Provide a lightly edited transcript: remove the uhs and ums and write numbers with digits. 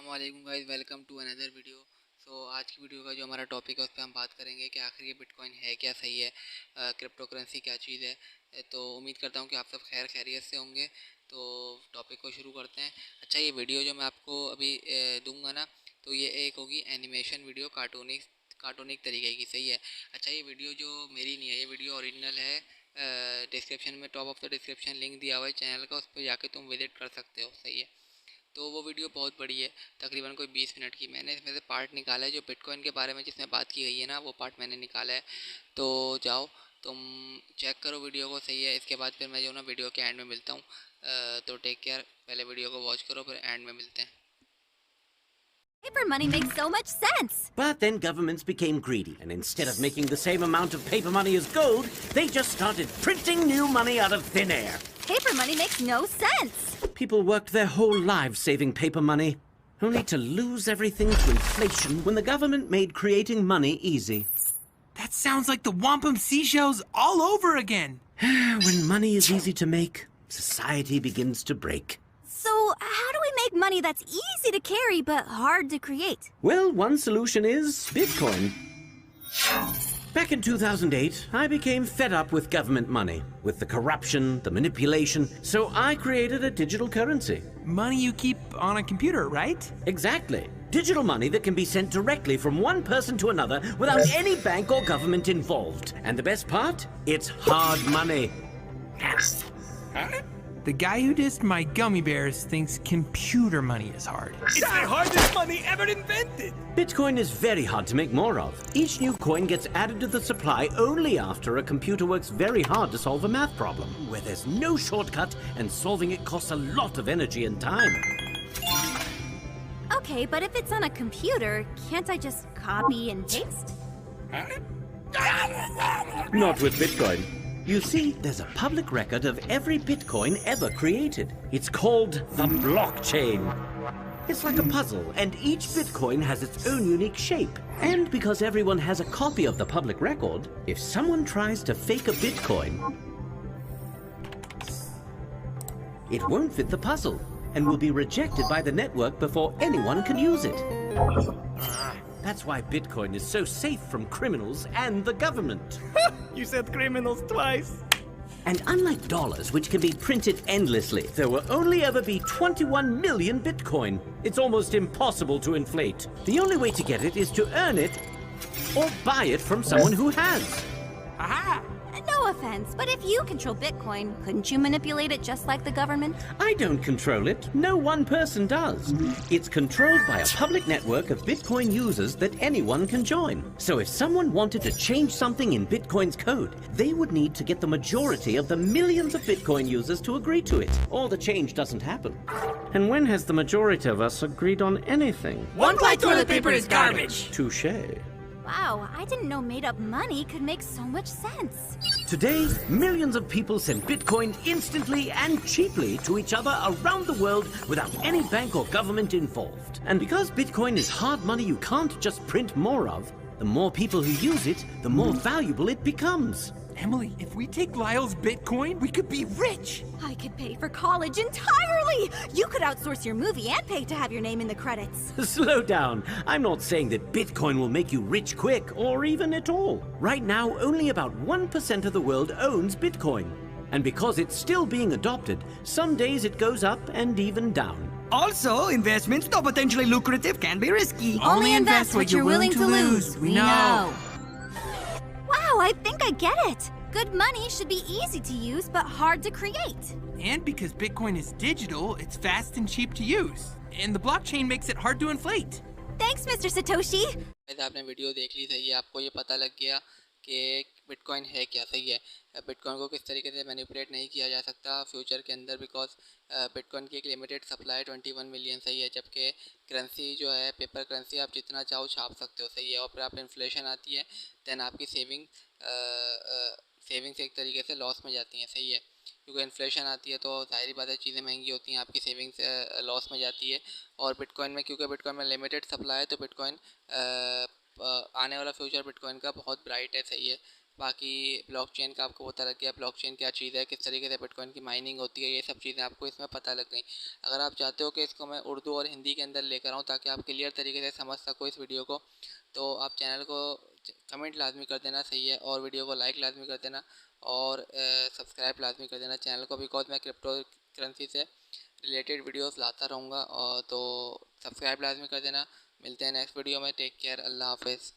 अस्सलामुअलैकुम guys, welcome to another video. आज की वीडियो का जो हमारा टॉपिक है उस पर हम बात करेंगे कि आखिर ये बिटकॉइन है क्या, सही है, क्रिप्टो करेंसी क्या चीज़ है। तो उम्मीद करता हूँ कि आप सब खैरियत से होंगे। तो टॉपिक को शुरू करते हैं। अच्छा, ये वीडियो जो मैं आपको अभी दूंगा ना, तो ये एक होगी एनिमेशन वीडियो, कार्टूनिक तरीके की, सही है। अच्छा, ये वीडियो जो मेरी नहीं है, ये वीडियो ओरिजिनल है। डिस्क्रिप्शन में, top of the description link दिया हुआ है चैनल का, उस पर जाके तुम विजिट कर सकते हो, सही है। तो वो वीडियो बहुत बड़ी है, तकरीबन कोई 20 मिनट की। मैंने इसमें से पार्ट निकाला है जो बिटकॉइन के बारे में जिसमें बात की गई है ना, वो पार्ट मैंने निकाला है। तो जाओ तुम चेक करो वीडियो को, सही है। इसके बाद फिर मैं जो ना वीडियो के एंड में मिलता हूँ। तो टेक केयर, पहले वीडियो को वॉच करो, फिर एंड में मिलते हैं। Paper money makes so much sense. But then governments became greedy, and instead of making the same amount of paper money as gold, they just started printing new money out of thin air. Paper money makes no sense. People worked their whole lives saving paper money, only to lose everything to inflation when the government made creating money easy. That sounds like the wampum seashells all over again. When money is easy to make, society begins to break. So, how do we make money that's easy to carry but hard to create? Well, one solution is Bitcoin. Back in 2008, I became fed up with government money, with the corruption, the manipulation, so I created a digital currency. Money you keep on a computer, right? Exactly. Digital money that can be sent directly from one person to another without any bank or government involved. And the best part? It's hard money. The guy who dissed my gummy bears thinks computer money is hard. It's the hardest money ever invented! Bitcoin is very hard to make more of. Each new coin gets added to the supply only after a computer works very hard to solve a math problem, where there's no shortcut and solving it costs a lot of energy and time. Okay, but if it's on a computer, can't I just copy and paste? Not with Bitcoin. You see, there's a public record of every Bitcoin ever created. It's called the blockchain. It's like a puzzle, and each Bitcoin has its own unique shape. And because everyone has a copy of the public record, if someone tries to fake a Bitcoin, it won't fit the puzzle and will be rejected by the network before anyone can use it. That's why Bitcoin is so safe from criminals and the government. You said criminals twice. And unlike dollars, which can be printed endlessly, there will only ever be 21 million Bitcoin. It's almost impossible to inflate. The only way to get it is to earn it or buy it from someone who has. Aha! No offense, but if you control Bitcoin, couldn't you manipulate it just like the government? I don't control it. No one person does. It's controlled by a public network of Bitcoin users that anyone can join. So if someone wanted to change something in Bitcoin's code, they would need to get the majority of the millions of Bitcoin users to agree to it, or the change doesn't happen. And when has the majority of us agreed on anything? One-ply toilet paper is garbage! Touché. Wow, I didn't know made-up money could make so much sense. Today, millions of people send Bitcoin instantly and cheaply to each other around the world without any bank or government involved. And because Bitcoin is hard money you can't just print more of, the more people who use it, the more valuable it becomes. Emily, if we take Lyle's Bitcoin, we could be rich! I could pay for college entirely! You could outsource your movie and pay to have your name in the credits. Slow down. I'm not saying that Bitcoin will make you rich quick or even at all. Right now, only about 1% of the world owns Bitcoin. And because it's still being adopted, some days it goes up and even down. Also, investments, though potentially lucrative, can be risky. Only invest what you're willing to lose. We know. Wow, I think I get it. Good money should be easy to use but hard to create. And because Bitcoin is digital, it's fast and cheap to use. And the blockchain makes it hard to inflate. Thanks, Mr. Satoshi. आपने video देख ली, सही है। आपको ये पता लग गया कि बिटकॉइन है क्या, सही है। बिटकॉइन को किस तरीके से मैनिपुलेट नहीं किया जा सकता फ्यूचर के अंदर, बिकॉज बिटकॉइन की एक लिमिटेड सप्लाई 21 मिलियन, सही है। जबकि करेंसी जो है, पेपर करेंसी, आप जितना चाहो छाप सकते हो, सही है। और फिर आप इन्फ्लेशन आती है, दैन आपकी सेविंग्स एक तरीके से लॉस में जाती हैं, सही है। क्योंकि इन्फ्लेशन आती है तो जाहिर बात है चीज़ें महंगी होती हैं, आपकी सेविंग्स लॉस में जाती है। और बिटकॉइन में, क्योंकि बिटकॉइन में लिमिटेड सप्लाई है, तो बिटकॉइन आने वाला फ्यूचर बिटकॉइन का बहुत ब्राइट है, सही है। बाकी ब्लॉकचेन का आपको पता लग गया, ब्लॉकचेन क्या चीज़ है, किस तरीके से बिटकॉइन की माइनिंग होती है, ये सब चीज़ें आपको इसमें पता लग गई। अगर आप चाहते हो कि इसको मैं उर्दू और हिंदी के अंदर लेकर आऊँ ताकि आप क्लियर तरीके से समझ सको इस वीडियो को, तो आप चैनल को कमेंट लाजमी कर देना, सही है, और वीडियो को लाइक लाजमी कर देना और सब्सक्राइब लाजमी कर देना चैनल को, बिकॉज मैं क्रिप्टो करेंसी से रिलेटेड वीडियोस लाता रहूँगा। और तो सब्सक्राइब लाजमी कर देना। मिलते हैं नेक्स्ट वीडियो में। टेक केयर, अल्लाह हाफिज़।